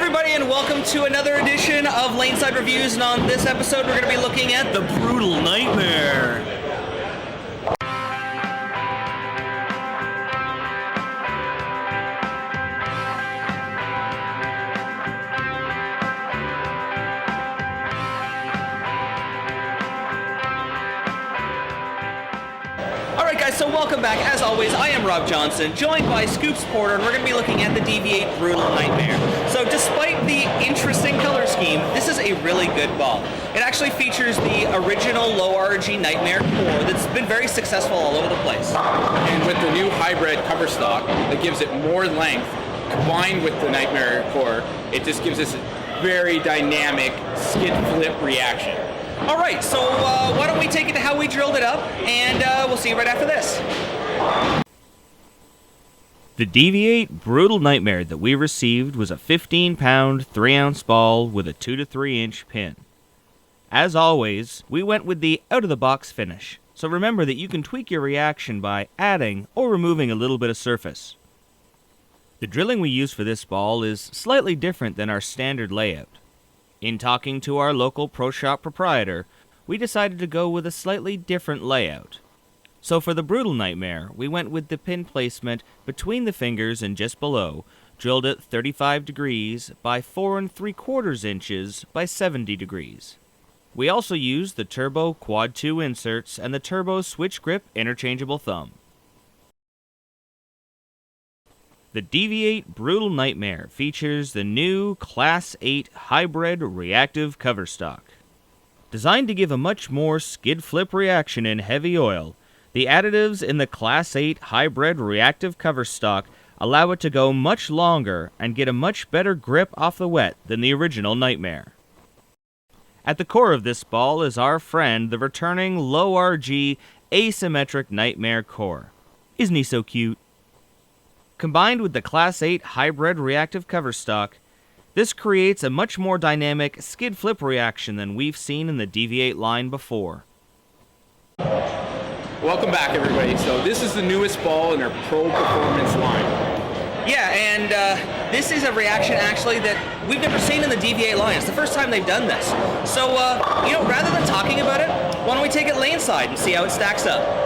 everybody, and welcome to another edition of Laneside Reviews, and on this episode we're going to be looking at The Brutal Nightmare. Alright guys, so welcome back. As always, I am Rob Johnson, joined by Scoops Porter, and we're going to be looking at the DV8 Brutal Nightmare. So despite the interesting color scheme, this is a really good ball. It actually features the original low RG Nightmare core that's been very successful all over the place. And with the new hybrid cover stock that gives it more length, combined with the Nightmare core, it just gives us a very dynamic skid flip reaction. Alright, so why don't we take it to how we drilled it up, and we'll see you right after this. The DV8 Brutal Nightmare that we received was a 15-pound, 3-ounce ball with a 2 to 3 inch pin. As always, we went with the out-of-the-box finish, so remember that you can tweak your reaction by adding or removing a little bit of surface. The drilling we use for this ball is slightly different than our standard layout. In talking to our local pro shop proprietor, we decided to go with a slightly different layout. So for the Brutal Nightmare, we went with the pin placement between the fingers and just below, drilled at 35 degrees by 4 3/4 inches by 70 degrees. We also used the Turbo Quad 2 inserts and the Turbo Switch Grip interchangeable thumb. The DV8 Brutal Nightmare features the new Class 8 Hybrid Reactive Cover Stock. Designed to give a much more skid flip reaction in heavy oil, the additives in the Class 8 Hybrid Reactive Cover Stock allow it to go much longer and get a much better grip off the wet than the original Nightmare. At the core of this ball is our friend, the returning low RG asymmetric Nightmare core. Isn't he so cute? Combined with the Class 8 Hybrid Reactive Cover Stock, this creates a much more dynamic skid flip reaction than we've seen in the DV8 line before. Welcome back, everybody. So this is the newest ball in our Pro Performance line. Yeah, and this is a reaction actually that we've never seen in the DV8 line. It's the first time they've done this. So, rather than talking about it, why don't we take it laneside and see how it stacks up?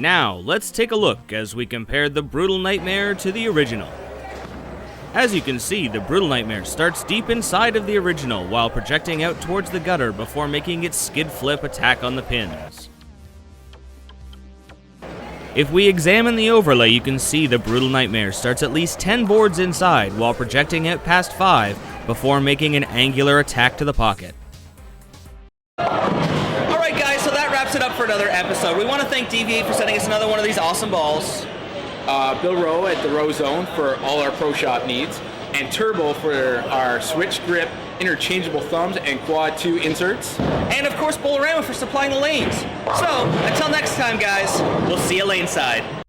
Now, let's take a look as we compare the Brutal Nightmare to the original. As you can see, the Brutal Nightmare starts deep inside of the original while projecting out towards the gutter before making its skid flip attack on the pins. If we examine the overlay, you can see the Brutal Nightmare starts at least 10 boards inside while projecting out past 5 before making an angular attack to the pocket. Alright guys, so that wraps it up for another episode. We want to thank DV8 for sending us another one of these awesome balls. Bill Rowe at the Row Zone for all our pro shop needs, and Turbo for our switch grip, interchangeable thumbs, and quad 2 inserts. And of course, Bolorama for supplying the lanes. So, until next time guys, we'll see you laneside.